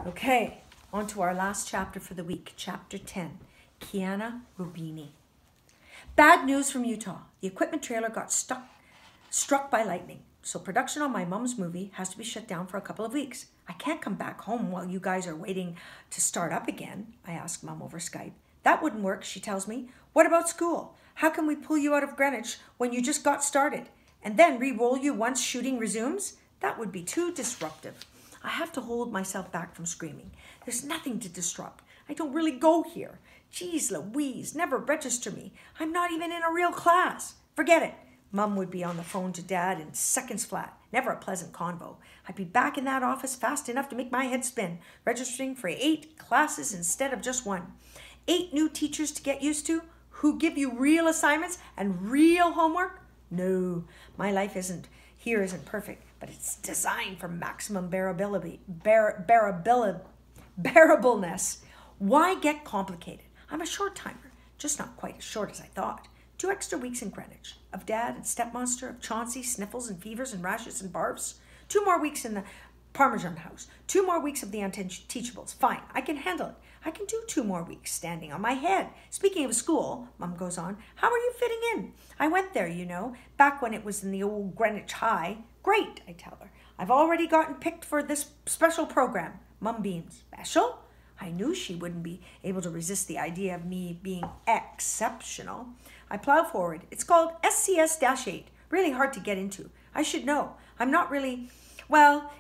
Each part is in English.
Okay, on to our last chapter for the week, chapter 10, Kiana Rubini. Bad news from Utah. The equipment trailer got struck by lightning, so production on my mom's movie has to be shut down for a couple of weeks. I can't come back home while you guys are waiting to start up again, I asked Mom over Skype. That wouldn't work, she tells me. What about school? How can we pull you out of Greenwich when you just got started? And then re-roll you once shooting resumes? That would be too disruptive. I have to hold myself back from screaming. There's nothing to disrupt. I don't really go here. Geez Louise, never register me. I'm not even in a real class. Forget it. Mum would be on the phone to Dad in seconds flat. Never a pleasant convo. I'd be back in that office fast enough to make my head spin, registering for 8 classes instead of just 1. 8 new teachers to get used to who give you real assignments and real homework? No, my life isn't perfect, but it's designed for maximum bearableness. Why get complicated? I'm a short timer, just not quite as short as I thought. 2 extra weeks in Greenwich, of Dad and Stepmonster, of Chauncey, sniffles and fevers and rashes and barfs. 2 more weeks in the Parmesan house. 2 more weeks of the unteachables. Fine, I can handle it. I can do 2 more weeks standing on my head. Speaking of school, Mum goes on, how are you fitting in? I went there, you know, back when it was in the old Greenwich High. Great, I tell her. I've already gotten picked for this special program. Mum beams. Special? I knew she wouldn't be able to resist the idea of me being exceptional. I plow forward. It's called SCS-8. Really hard to get into. I should know. I'm not really,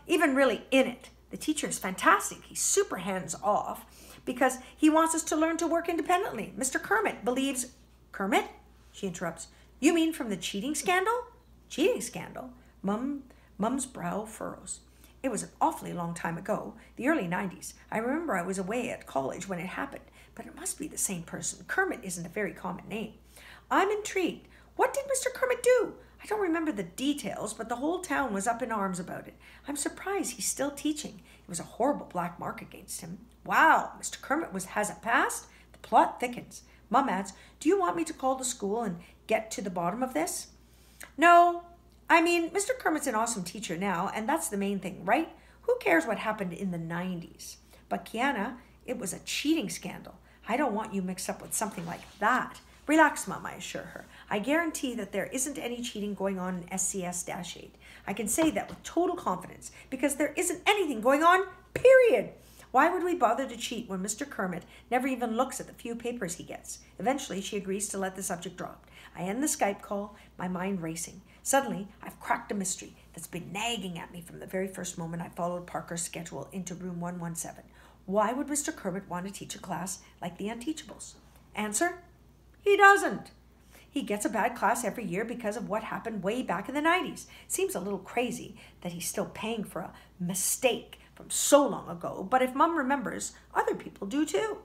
even really in it. The teacher is fantastic. He's super hands-off because he wants us to learn to work independently. Mr. Kermit believes... Kermit? She interrupts. You mean from the cheating scandal? Cheating scandal? Mum's brow furrows. It was an awfully long time ago, the early 90s. I remember I was away at college when it happened, but it must be the same person. Kermit isn't a very common name. I'm intrigued. What did Mr. Kermit do? I don't remember the details, but the whole town was up in arms about it. I'm surprised he's still teaching. It was a horrible black mark against him. Wow, Mr. Kermit has it passed? The plot thickens. Mum adds, do you want me to call the school and get to the bottom of this? No. I mean, Mr. Kermit's an awesome teacher now, and that's the main thing, right? Who cares what happened in the 90s? But Kiana, it was a cheating scandal. I don't want you mixed up with something like that. Relax, Mum, I assure her. I guarantee that there isn't any cheating going on in SCS-8. I can say that with total confidence, because there isn't anything going on, period. Why would we bother to cheat when Mr. Kermit never even looks at the few papers he gets? Eventually, she agrees to let the subject drop. I end the Skype call, my mind racing. Suddenly, I've cracked a mystery that's been nagging at me from the very first moment I followed Parker's schedule into room 117. Why would Mr. Kermit want to teach a class like the Unteachables? Answer? He doesn't. He gets a bad class every year because of what happened way back in the 90s. Seems a little crazy that he's still paying for a mistake from so long ago, but if Mum remembers, other people do too.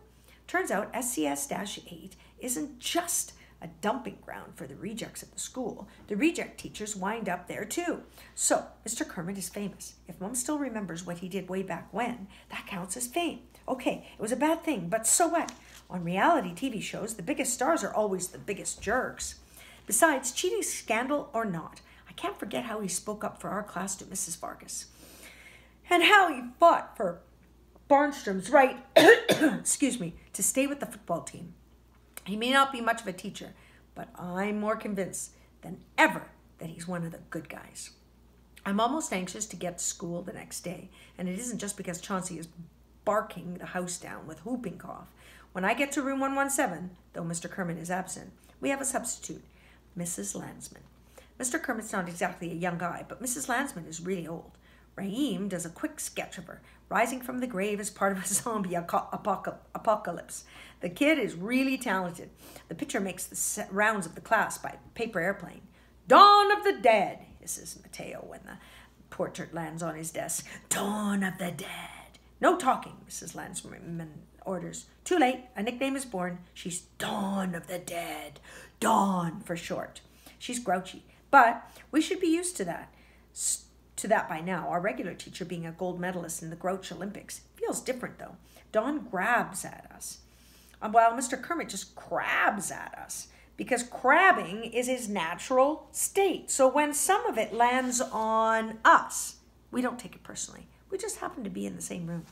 Turns out SCS-8 isn't just a dumping ground for the rejects at the school. The reject teachers wind up there too. So, Mr. Kermit is famous. If Mum still remembers what he did way back when, that counts as fame. Okay, it was a bad thing, but so what? On reality TV shows, the biggest stars are always the biggest jerks. Besides, cheating scandal or not, I can't forget how he spoke up for our class to Mrs. Vargas. And how he fought for Barnstrom's right, to stay with the football team. He may not be much of a teacher, but I'm more convinced than ever that he's one of the good guys. I'm almost anxious to get to school the next day, and it isn't just because Chauncey is barking the house down with whooping cough. When I get to room 117, though Mr. Kermit is absent, we have a substitute, Mrs. Landsman. Mr. Kermit's not exactly a young guy, but Mrs. Landsman is really old. Raheem does a quick sketch of her, rising from the grave as part of a zombie apocalypse. The kid is really talented. The picture makes the rounds of the class by paper airplane. Dawn of the Dead, hisses Mateo when the portrait lands on his desk. Dawn of the Dead. No talking, Mrs. Landsman orders. Too late. A nickname is born. She's Dawn of the Dead. Dawn for short. She's grouchy, but we should be used to that. By now. Our regular teacher being a gold medalist in the Grouch Olympics. Feels different though. Dawn grabs at us, while Mr. Kermit just crabs at us, because crabbing is his natural state. So when some of it lands on us, we don't take it personally. We just happen to be in the same room.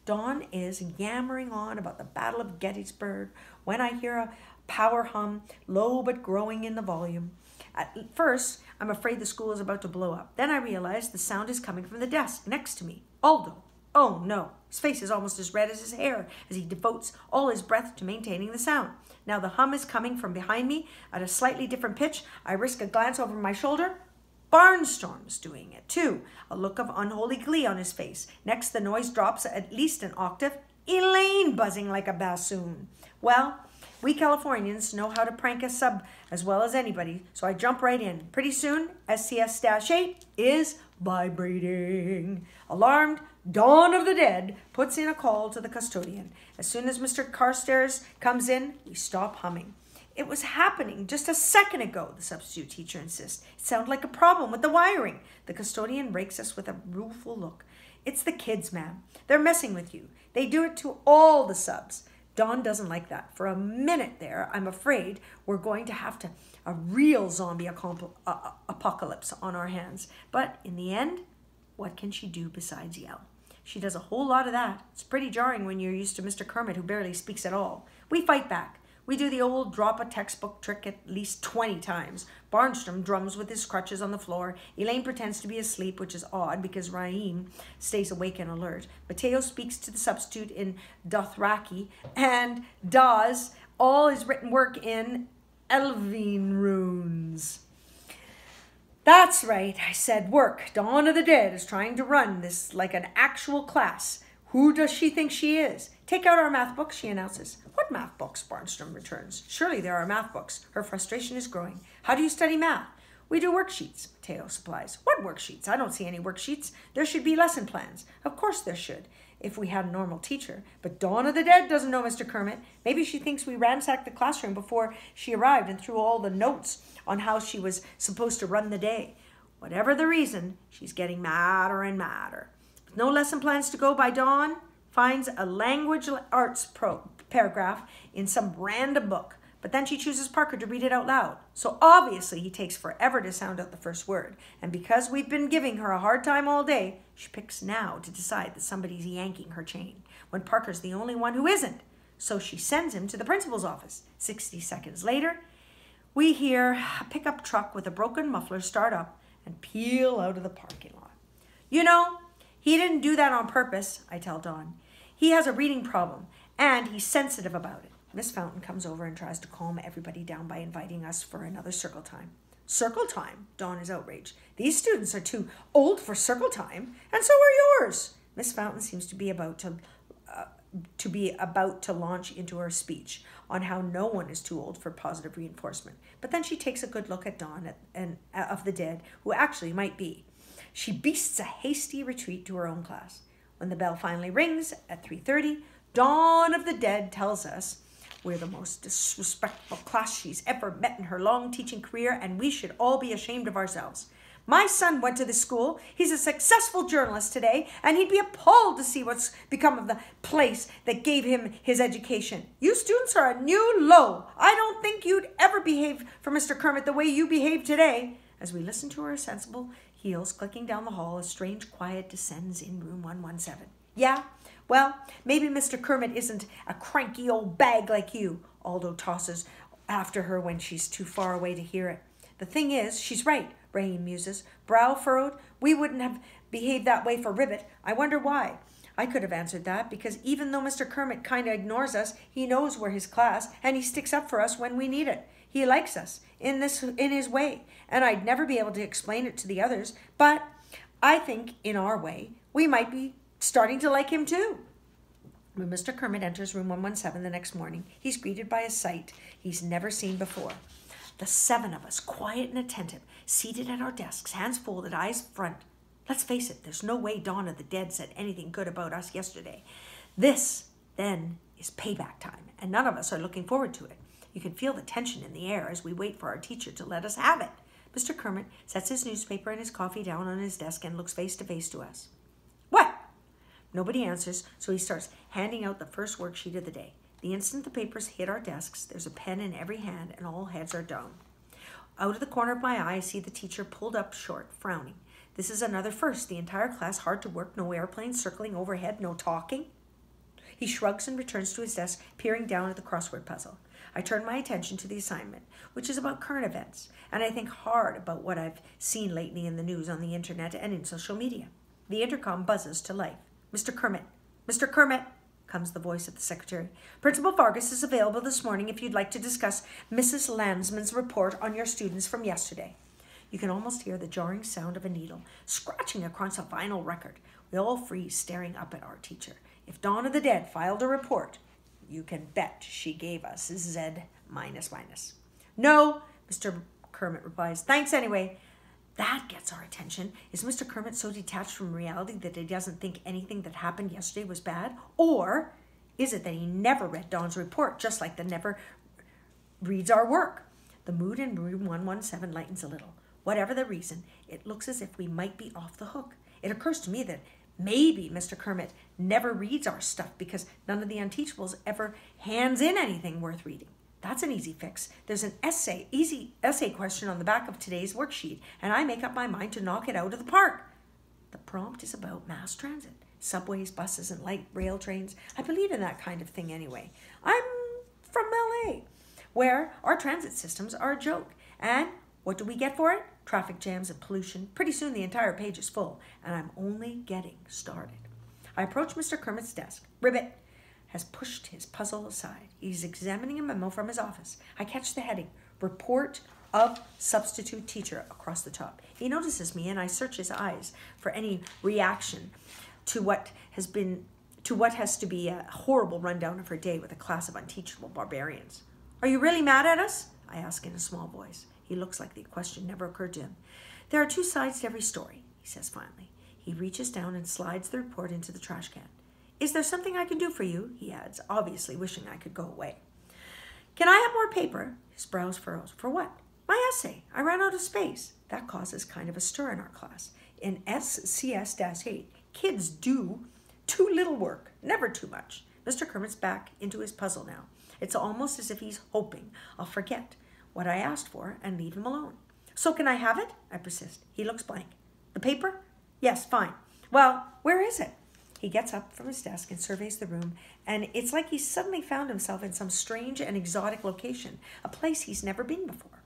Dawn is yammering on about the Battle of Gettysburg when I hear a power hum, low but growing in the volume. At first, I'm afraid the school is about to blow up. Then I realize the sound is coming from the desk next to me. Aldo. Oh no, his face is almost as red as his hair as he devotes all his breath to maintaining the sound. Now the hum is coming from behind me at a slightly different pitch. I risk a glance over my shoulder. Barnstorm's doing it too, a look of unholy glee on his face. Next, the noise drops at least an octave. Elaine buzzing like a bassoon. Well, we Californians know how to prank a sub as well as anybody, so I jump right in. Pretty soon, SCS-8 is vibrating. Alarmed, Dawn of the Dead puts in a call to the custodian. As soon as Mr. Carstairs comes in, we stop humming. It was happening just a second ago, the substitute teacher insists. It sounded like a problem with the wiring. The custodian rakes us with a rueful look. It's the kids, ma'am. They're messing with you. They do it to all the subs. Dawn doesn't like that. For a minute there, I'm afraid we're going to have a real zombie apocalypse on our hands. But in the end, what can she do besides yell? She does a whole lot of that. It's pretty jarring when you're used to Mr. Kermit, who barely speaks at all. We fight back. We do the old drop a textbook trick at least 20 times. Barnstrom drums with his crutches on the floor. Elaine pretends to be asleep, which is odd because Raheem stays awake and alert. Mateo speaks to the substitute in Dothraki and does all his written work in Elven runes. That's right, I said, work. Dawn of the Dead is trying to run this like an actual class. Who does she think she is? Take out our math books, she announces. What math books? Barnstrom returns. Surely there are math books. Her frustration is growing. How do you study math? We do worksheets, Mateo supplies. What worksheets? I don't see any worksheets. There should be lesson plans. Of course there should, if we had a normal teacher. But Dawn of the Dead doesn't know Mr. Kermit. Maybe she thinks we ransacked the classroom before she arrived and threw all the notes on how she was supposed to run the day. Whatever the reason, she's getting madder and madder. With no lesson plans to go by, Dawn finds a language arts paragraph in some random book, but then she chooses Parker to read it out loud. So obviously he takes forever to sound out the first word, and because we've been giving her a hard time all day, she picks now to decide that somebody's yanking her chain, when Parker's the only one who isn't. So she sends him to the principal's office. 60 seconds later, we hear a pickup truck with a broken muffler start up and peel out of the parking lot. You know, he didn't do that on purpose, I tell Dawn. He has a reading problem, and he's sensitive about it. Miss Fountain comes over and tries to calm everybody down by inviting us for another circle time. Circle time? Dawn is outraged. These students are too old for circle time, and so are yours. Miss Fountain seems to be about to launch into her speech on how no one is too old for positive reinforcement. But then she takes a good look at Dawn of the Dead, who actually might be. She beasts a hasty retreat to her own class. When the bell finally rings at 3:30, Dawn of the Dead tells us we're the most disrespectful class she's ever met in her long teaching career, and we should all be ashamed of ourselves. My son went to this school. He's a successful journalist today, and he'd be appalled to see what's become of the place that gave him his education. You students are a new low. I don't think you'd ever behave for Mr. Kermit the way you behaved today. As we listen to her sensible heels clicking down the hall, a strange quiet descends in room 117. Yeah, well, maybe Mr. Kermit isn't a cranky old bag like you, Aldo tosses after her when she's too far away to hear it. The thing is, she's right, Raheem muses. Brow furrowed. We wouldn't have behaved that way for Ribbit. I wonder why. I could have answered that, because even though Mr. Kermit kind of ignores us, he knows we're his class, and he sticks up for us when we need it. He likes us in his way, and I'd never be able to explain it to the others, but I think in our way, we might be starting to like him too. When Mr. Kermit enters room 117 the next morning, he's greeted by a sight he's never seen before. The 7 of us, quiet and attentive, seated at our desks, hands folded, eyes front. Let's face it, there's no way Dawn of the Dead said anything good about us yesterday. This, then, is payback time, and none of us are looking forward to it. You can feel the tension in the air as we wait for our teacher to let us have it. Mr. Kermit sets his newspaper and his coffee down on his desk and looks face to face to us. What? Nobody answers, so he starts handing out the first worksheet of the day. The instant the papers hit our desks, there's a pen in every hand and all heads are down. Out of the corner of my eye, I see the teacher pulled up short, frowning. This is another first. The entire class hard to work, no airplanes circling overhead, no talking. He shrugs and returns to his desk, peering down at the crossword puzzle. I turn my attention to the assignment, which is about current events, and I think hard about what I've seen lately in the news, on the internet, and in social media. The intercom buzzes to life. Mr. Kermit, Mr. Kermit, comes the voice of the secretary. Principal Vargas is available this morning if you'd like to discuss Mrs. Landsman's report on your students from yesterday. You can almost hear the jarring sound of a needle scratching across a vinyl record. We all freeze, staring up at our teacher. If Dawn of the Dead filed a report, you can bet she gave us Z minus. No, Mr. Kermit replies. Thanks anyway. That gets our attention. Is Mr. Kermit so detached from reality that he doesn't think anything that happened yesterday was bad? Or is it that he never read Dawn's report, just like the never reads our work? The mood in room 117 lightens a little. Whatever the reason, it looks as if we might be off the hook. It occurs to me that maybe Mr. Kermit never reads our stuff because none of the Unteachables ever hands in anything worth reading. That's an easy fix. There's an easy essay question on the back of today's worksheet, and I make up my mind to knock it out of the park. The prompt is about mass transit, subways, buses, and light rail trains. I believe in that kind of thing anyway. I'm from LA, where our transit systems are a joke. And what do we get for it? Traffic jams and pollution. Pretty soon the entire page is full, and I'm only getting started. I approach Mr. Kermit's desk. Ribbit has pushed his puzzle aside. He's examining a memo from his office. I catch the heading, Report of Substitute Teacher, across the top. He notices me, and I search his eyes for any reaction to what has to be a horrible rundown of her day with a class of unteachable barbarians. Are you really mad at us? I ask in a small voice. He looks like the question never occurred to him. There are two sides to every story, he says finally. He reaches down and slides the report into the trash can. Is there something I can do for you? He adds, obviously wishing I could go away. Can I have more paper? His brows furrows. For what? My essay. I ran out of space. That causes kind of a stir in our class. In SCS-8, kids do too little work, never too much. Mr. Kermit's back into his puzzle now. It's almost as if he's hoping I'll forget what I asked for and leave him alone. So can I have it? I persist. He looks blank. The paper? Yes, fine. Well, where is it? He gets up from his desk and surveys the room, and it's like he's suddenly found himself in some strange and exotic location, a place he's never been before,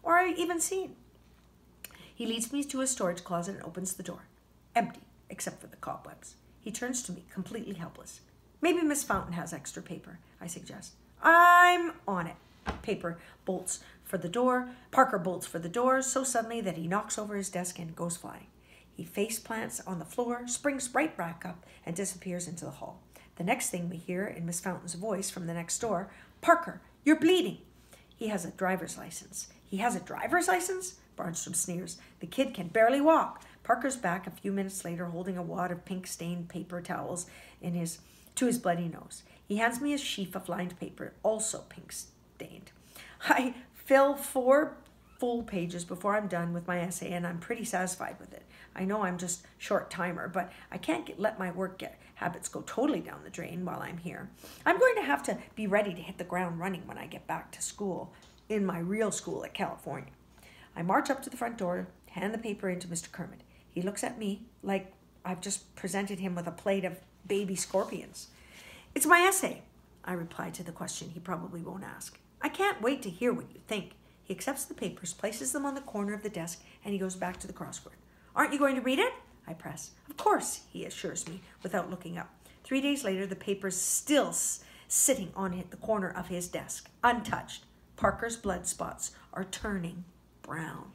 or even seen. He leads me to a storage closet and opens the door. Empty, except for the cobwebs. He turns to me, completely helpless. Maybe Miss Fountain has extra paper, I suggest. I'm on it. Parker bolts for the door so suddenly that he knocks over his desk and goes flying. He face plants on the floor, springs right back up, and disappears into the hall. The next thing we hear in Miss Fountain's voice from the next door, Parker, you're bleeding. He has a driver's license. He has a driver's license? Barnstrom sneers. The kid can barely walk. Parker's back a few minutes later holding a wad of pink-stained paper towels to his bloody nose. He hands me a sheaf of lined paper, also pink-stained. I fill 4 full pages before I'm done with my essay, and I'm pretty satisfied with it. I know I'm just short timer, but I can't let my work habits go totally down the drain while I'm here. I'm going to have to be ready to hit the ground running when I get back to school, in my real school at California. I march up to the front door, hand the paper in to Mr. Kermit. He looks at me like I've just presented him with a plate of baby scorpions. It's my essay, I reply to the question he probably won't ask. I can't wait to hear what you think. He accepts the papers, places them on the corner of the desk, and he goes back to the crossword. Aren't you going to read it? I press. Of course, he assures me without looking up. 3 days later, the paper's still sitting on the corner of his desk, untouched. Parker's blood spots are turning brown.